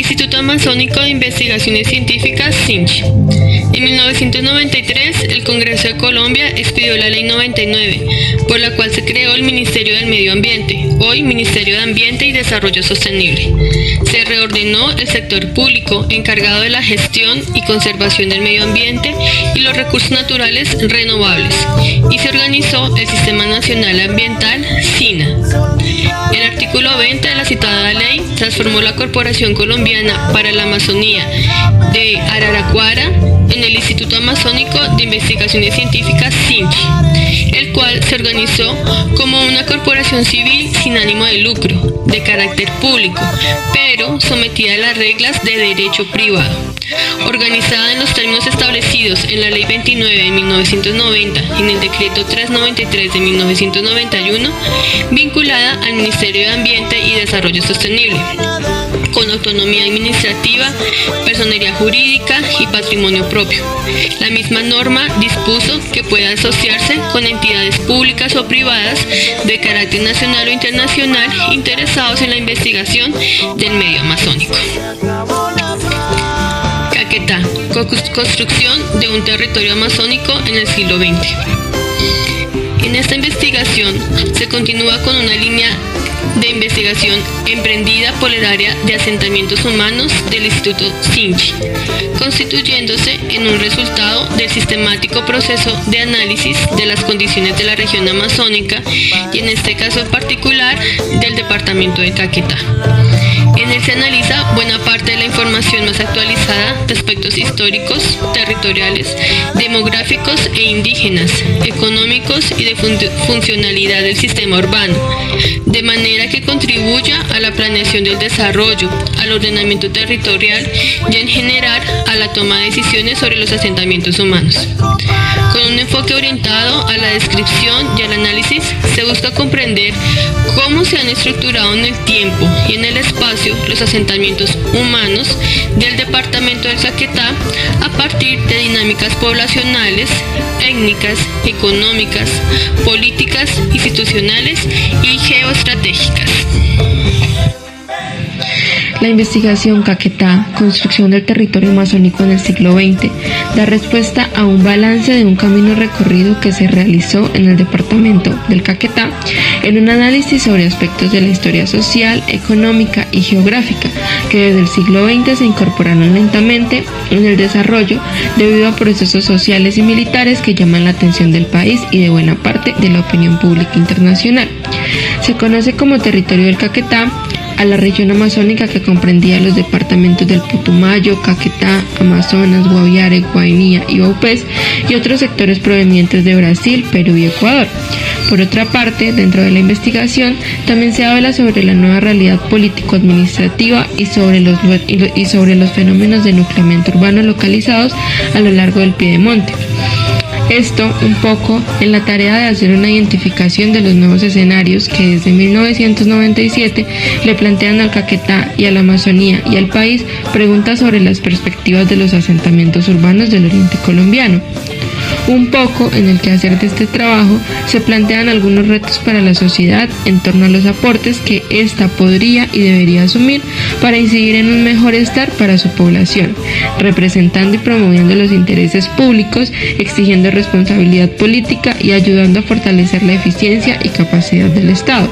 Instituto Amazónico de Investigaciones Científicas, CINCH. En 1993, el Congreso de Colombia expidió la Ley 99, por la cual se creó el Ministerio del Medio Ambiente, hoy Ministerio de Ambiente y Desarrollo Sostenible. Se reordenó el sector público encargado de la gestión y conservación del medio ambiente y los recursos naturales renovables, y se organizó el Sistema Nacional Ambiental, SINA. El artículo 20 de la citada ley transformó la Corporación Colombiana para la Amazonía de Araraquara en el Instituto Amazónico de Investigaciones Científicas, CINCH, el cual se organizó como una corporación civil sin ánimo de lucro, de carácter público, pero sometida a las reglas de derecho privado. Organizada en los términos establecidos en la Ley 29 de 1990 y en el Decreto 393 de 1991, vinculada al Ministerio de Ambiente y Desarrollo Sostenible, con autonomía administrativa, personería jurídica y patrimonio propio. La misma norma dispuso que pueda asociarse con entidades públicas o privadas de carácter nacional o internacional interesados en la investigación del medio amazónico. Caquetá, construcción de un territorio amazónico en el siglo XX. En esta investigación se continúa con una línea de investigación emprendida por el área de asentamientos humanos del Instituto CINCH, constituyéndose en un resultado del sistemático proceso de análisis de las condiciones de la región amazónica y en este caso en particular del departamento de Caquetá. En él se analiza buena parte de la información más actualizada de aspectos históricos, territoriales, demográficos e indígenas, económicos y de funcionalidad del sistema urbano, de manera que contribuya a la planeación del desarrollo, al ordenamiento territorial y en general a la toma de decisiones sobre los asentamientos humanos. Con un enfoque orientado a la descripción y al análisis, se busca comprender cómo se han estructurado en el tiempo y en el espacio los asentamientos humanos del departamento del Caquetá a partir de dinámicas poblacionales, étnicas, económicas, políticas, institucionales y geoestratégicas. La investigación Caquetá, construcción del territorio amazónico en el siglo XX, da respuesta a un balance de un camino recorrido que se realizó en el departamento del Caquetá en un análisis sobre aspectos de la historia social, económica y geográfica que desde el siglo XX se incorporaron lentamente en el desarrollo debido a procesos sociales y militares que llaman la atención del país y de buena parte de la opinión pública internacional. Se conoce como territorio del Caquetá a la región amazónica que comprendía los departamentos del Putumayo, Caquetá, Amazonas, Guaviare, Guainía y Vaupés y otros sectores provenientes de Brasil, Perú y Ecuador. Por otra parte, dentro de la investigación también se habla sobre la nueva realidad político-administrativa y sobre los fenómenos de nucleamiento urbano localizados a lo largo del Piedemonte. Esto un poco en la tarea de hacer una identificación de los nuevos escenarios que desde 1997 le plantean al Caquetá y a la Amazonía y al país preguntas sobre las perspectivas de los asentamientos urbanos del oriente colombiano. Un poco en el quehacer de este trabajo se plantean algunos retos para la sociedad en torno a los aportes que ésta podría y debería asumir para incidir en un mejor estar para su población, representando y promoviendo los intereses públicos, exigiendo responsabilidad política y ayudando a fortalecer la eficiencia y capacidad del Estado.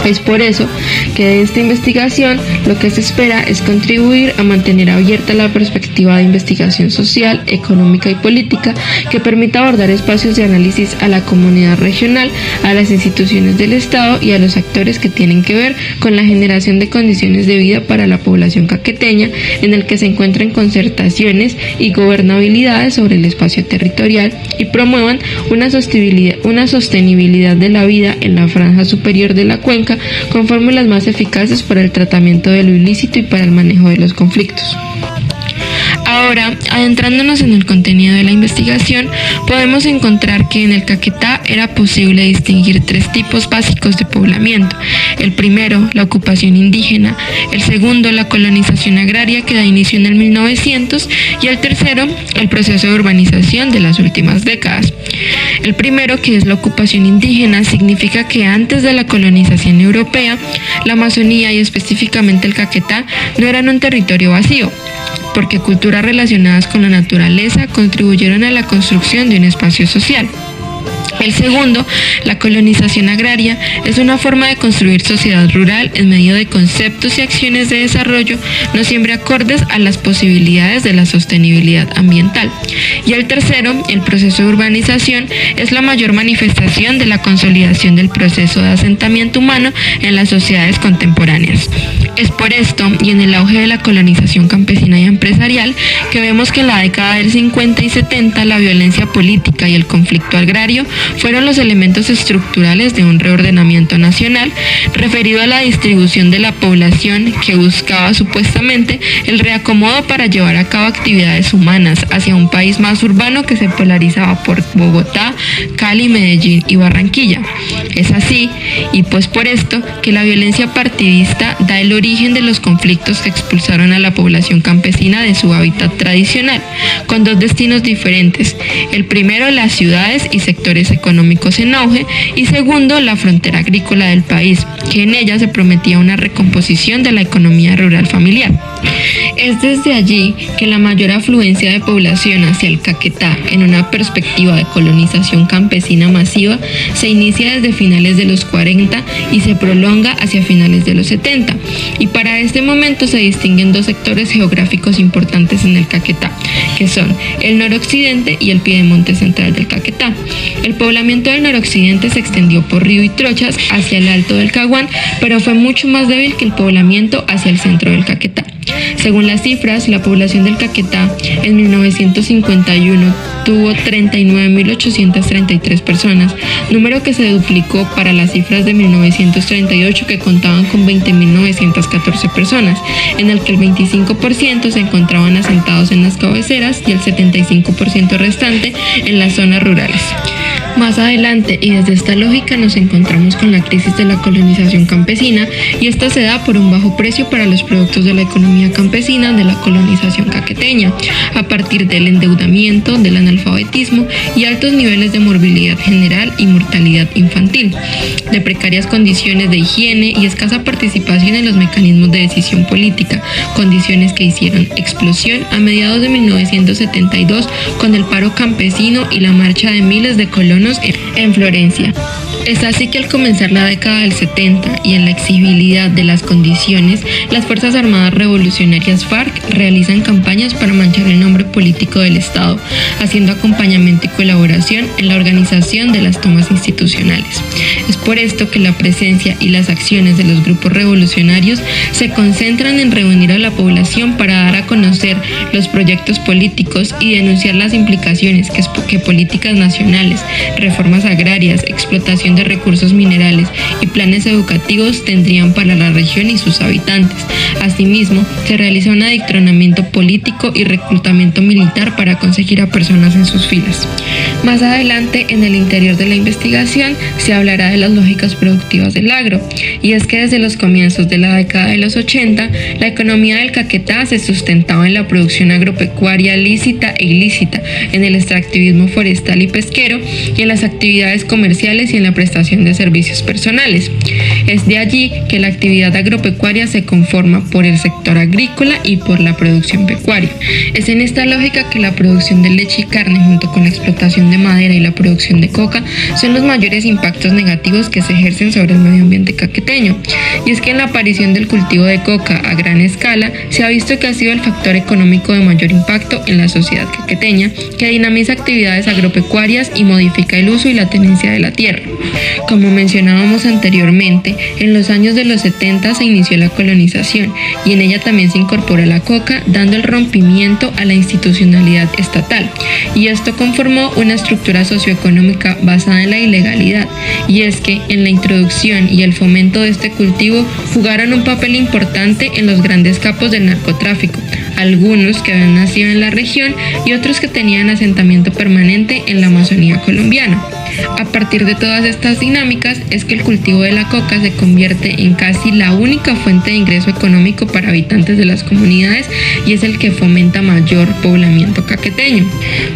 Es por eso que de esta investigación lo que se espera es contribuir a mantener abierta la perspectiva de investigación social, económica y política que permita abordar espacios de análisis a la comunidad regional, a las instituciones del Estado y a los actores que tienen que ver con la generación de condiciones de vida para la población caqueteña, en el que se encuentren concertaciones y gobernabilidades sobre el espacio territorial y promuevan una sostenibilidad de la vida en la franja superior de la cuenca con fórmulas más eficaces para el tratamiento de lo ilícito y para el manejo de los conflictos. Ahora, adentrándonos en el contenido de la investigación, podemos encontrar que en el Caquetá era posible distinguir tres tipos básicos de poblamiento. El primero, la ocupación indígena; el segundo, la colonización agraria que da inicio en el 1900; y el tercero, el proceso de urbanización de las últimas décadas. El primero, que es la ocupación indígena, significa que antes de la colonización europea, la Amazonía y específicamente el Caquetá no eran un territorio vacío, porque culturas relacionadas con la naturaleza contribuyeron a la construcción de un espacio social. El segundo, la colonización agraria, es una forma de construir sociedad rural en medio de conceptos y acciones de desarrollo no siempre acordes a las posibilidades de la sostenibilidad ambiental. Y el tercero, el proceso de urbanización, es la mayor manifestación de la consolidación del proceso de asentamiento humano en las sociedades contemporáneas. Es por esto, y en el auge de la colonización campesina y empresarial, que vemos que en la década del 50 y 70 la violencia política y el conflicto agrario fueron los elementos estructurales de un reordenamiento nacional referido a la distribución de la población que buscaba supuestamente el reacomodo para llevar a cabo actividades humanas hacia un país más urbano que se polarizaba por Bogotá, Cali, Medellín y Barranquilla. Es así, y pues por esto, que la violencia partidista da el origen de los conflictos que expulsaron a la población campesina de su hábitat tradicional, con dos destinos diferentes: el primero, las ciudades y sectores económicos en auge, y segundo, la frontera agrícola del país, que en ella se prometía una recomposición de la economía rural familiar. Es desde allí que la mayor afluencia de población hacia el Caquetá, en una perspectiva de colonización campesina masiva, se inicia desde finales de los 40 y se prolonga hacia finales de los 70. Y para este momento se distinguen dos sectores geográficos importantes en el Caquetá, que son el noroccidente y el piedemonte central del Caquetá. El poblamiento del noroccidente se extendió por Río y Trochas hacia el Alto del Caguán, pero fue mucho más débil que el poblamiento hacia el centro del Caquetá. Según las cifras, la población del Caquetá en 1951 tuvo 39.833 personas, número que se duplicó para las cifras de 1938, que contaban con 20.914 personas, en el que el 25% se encontraban asentados en las cabeceras y el 75% restante en las zonas rurales. Más adelante, y desde esta lógica, nos encontramos con la crisis de la colonización campesina, y esta se da por un bajo precio para los productos de la economía campesina de la colonización caqueteña, a partir del endeudamiento, del analfabetismo y altos niveles de morbilidad general y mortalidad infantil, de precarias condiciones de higiene y escasa participación en los mecanismos de decisión política, condiciones que hicieron explosión a mediados de 1972 con el paro campesino y la marcha de miles de colonos en Florencia. Es así que al comenzar la década del 70 y en la exigibilidad de las condiciones, las Fuerzas Armadas Revolucionarias FARC realizan campañas para manchar el nombre político del Estado, haciendo acompañamiento y colaboración en la organización de las tomas institucionales. Es por esto que la presencia y las acciones de los grupos revolucionarios se concentran en reunir a la población para dar a conocer los proyectos políticos y denunciar las implicaciones que políticas nacionales, reformas agrarias, explotación de recursos minerales y planes educativos tendrían para la región y sus habitantes. Asimismo, se realiza un adoctrinamiento político y reclutamiento militar para conseguir a personas en sus filas. Más adelante, en el interior de la investigación, se hablará de las lógicas productivas del agro, y es que desde los comienzos de la década de los 80, la economía del Caquetá se sustentaba en la producción agropecuaria lícita e ilícita, en el extractivismo forestal y pesquero, y en las actividades comerciales y en la prestación de servicios personales. Es de allí que la actividad agropecuaria se conforma por el sector agrícola y por la producción pecuaria. Es en esta lógica que la producción de leche y carne, junto con la explotación de madera y la producción de coca, son los mayores impactos negativos que se ejercen sobre el medio ambiente caqueteño. Y es que en la aparición del cultivo de coca a gran escala se ha visto que ha sido el factor económico de mayor impacto en la sociedad caqueteña, que dinamiza actividades agropecuarias y modifica el uso y la tenencia de la tierra. Como mencionábamos anteriormente, en los años de los 70 se inició la colonización, y en ella también se incorporó la coca, dando el rompimiento a la institucionalidad estatal, y esto conformó una estructura socioeconómica basada en la ilegalidad. Y es que en la introducción y el fomento de este cultivo jugaron un papel importante en los grandes capos del narcotráfico, algunos que habían nacido en la región y otros que tenían asentamiento permanente en la Amazonía colombiana. A partir de todas estas dinámicas es que el cultivo de la coca se convierte en casi la única fuente de ingreso económico para habitantes de las comunidades y es el que fomenta mayor poblamiento caqueteño.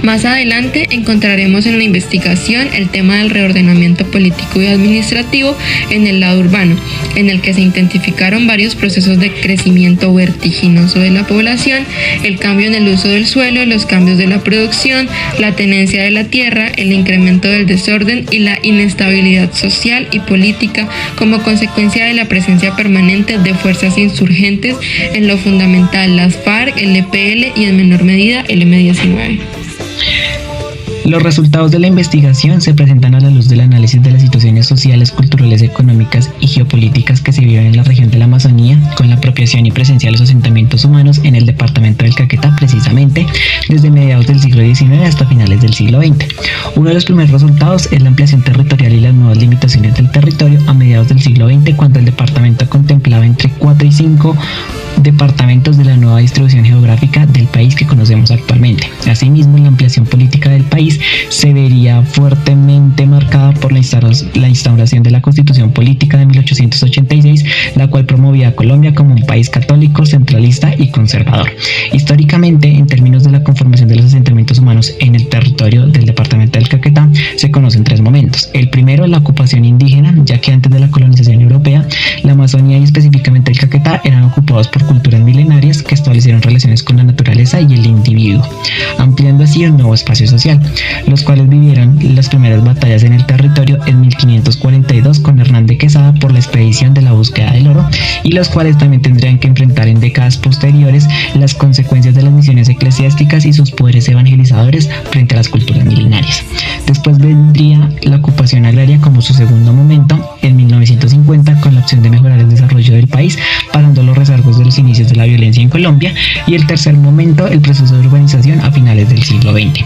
Más adelante encontraremos en la investigación el tema del reordenamiento político y administrativo en el lado urbano, en el que se intensificaron varios procesos de crecimiento vertiginoso de la población, el cambio en el uso del suelo, los cambios de la producción, la tenencia de la tierra, el incremento del desorden y la inestabilidad social y política como consecuencia de la presencia permanente de fuerzas insurgentes, en lo fundamental las FARC, el EPL y en menor medida el M-19. Los resultados de la investigación se presentan a la luz del análisis de las situaciones sociales, culturales, económicas y geopolíticas que se viven en la región de la Amazonía, con la apropiación y presencia de los asentamientos humanos en el departamento del Caquetá, precisamente desde mediados del siglo XIX hasta finales del siglo XX. Uno de los primeros resultados es la ampliación territorial y las nuevas limitaciones del territorio a mediados del siglo XX, cuando el departamento contemplaba entre 4 y 5 departamentos de la nueva distribución geográfica del país que conocemos actualmente. Asimismo, la ampliación política del país se vería fuertemente marcada por la instauración de la Constitución Política de 1886, la cual promovía a Colombia como un país católico, centralista y conservador. Históricamente, en términos de la conformación de los asentamientos humanos en el territorio del departamento del Caquetá, se conocen 3 momentos. El primero, la ocupación indígena, ya que antes de la colonización europea, la Amazonía y específicamente el Caquetá eran ocupados por culturas milenarias que establecieron relaciones con la naturaleza y el individuo, ampliando así un nuevo espacio social, los cuales vivieron las primeras batallas en el territorio en 1542 con Hernán de Quesada por la expedición de la búsqueda del oro, y los cuales también tendrían que enfrentar en décadas posteriores las consecuencias de las misiones eclesiásticas y sus poderes evangelizadores frente a las culturas milenarias. Después vendría la ocupación agraria como su segundo momento en 1950, con la opción de mejorar el desarrollo del país, parando los rezagos de los inicios de la violencia en Colombia, y el tercer momento, el proceso de urbanización a finales del siglo XX.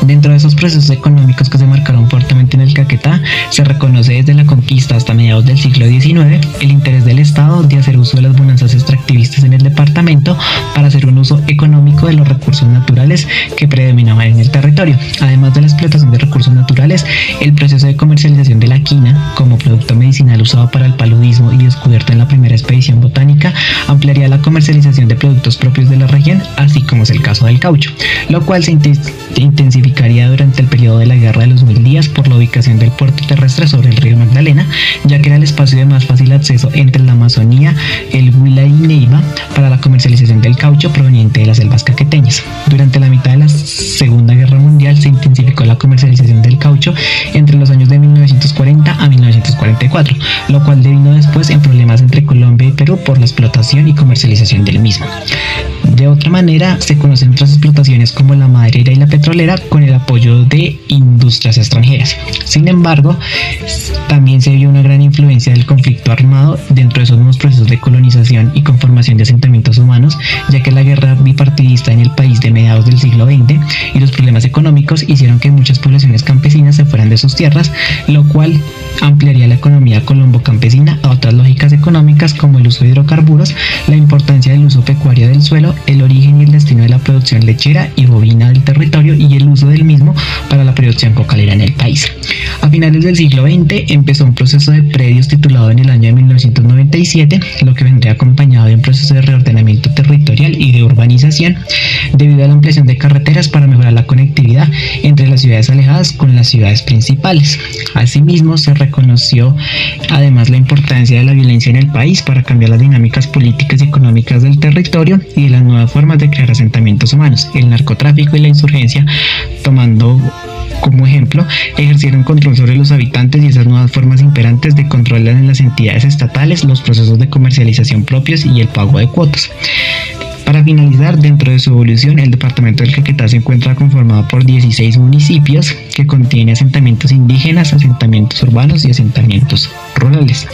Dentro de esos procesos económicos que se marcaron fuertemente en el Caquetá, se reconoce desde la conquista hasta mediados del siglo XIX el interés del Estado de hacer uso de las bonanzas extractivistas en el departamento para hacer un uso económico de los recursos naturales que predominaban en el territorio. Además de la explotación de recursos naturales, el proceso de comercialización de la quina como producto medicinal usado para el paludismo y descubierto en la primera expedición botánica ampliaría la comercialización de productos propios de la región, así como es el caso del caucho, lo cual se intensificaría durante el periodo de la Guerra de los 1000 días por la ubicación del puerto terrestre sobre el río Magdalena, ya que era el espacio de más fácil acceso entre la Amazonía, el Huila y Neiva para la comercialización del caucho proveniente de las selvas caqueteñas. Durante la mitad de la Segunda Guerra Mundial se intensificó la comercialización del caucho entre los años de 1940 a 1944, lo cual devino después en problemas entre Colombia y Perú por la explotación y comercialización del mismo. De otra manera, se conocen otras explotaciones como la maderera y la petrolera con el apoyo de industrias extranjeras. Sin embargo, también se vio una gran influencia del conflicto armado dentro de esos nuevos procesos de colonización y conformación de asentamientos humanos, ya que la guerra bipartidista en el país de mediados del siglo XX y los problemas económicos hicieron que muchas poblaciones campesinas se fueran de sus tierras, lo cual ampliaría la economía colombo-campesina a otras lógicas económicas como el uso de hidrocarburos, la importancia del uso pecuario del suelo, el origen y el destino de la producción lechera y bovina del territorio y el uso del mismo para la producción cocalera en el país. A finales del siglo XX empezó un proceso de predios titulado en el año de 1997, lo que vendría acompañado de un proceso de reordenamiento territorial y de urbanización debido a la ampliación de carreteras para mejorar la conectividad entre las ciudades alejadas con las ciudades principales. Asimismo, se reconoció además la importancia de la violencia en el país para cambiar las dinámicas políticas y económicas del territorio y de las nuevas formas de crear asentamientos humanos. El narcotráfico y la insurgencia, tomando como ejemplo, ejercieron control sobre los habitantes y esas nuevas formas imperantes de control en las entidades estatales, los procesos de comercialización propios y el pago de cuotas. Para finalizar, dentro de su evolución, el departamento del Caquetá se encuentra conformado por 16 municipios que contiene asentamientos indígenas, asentamientos urbanos y asentamientos rurales.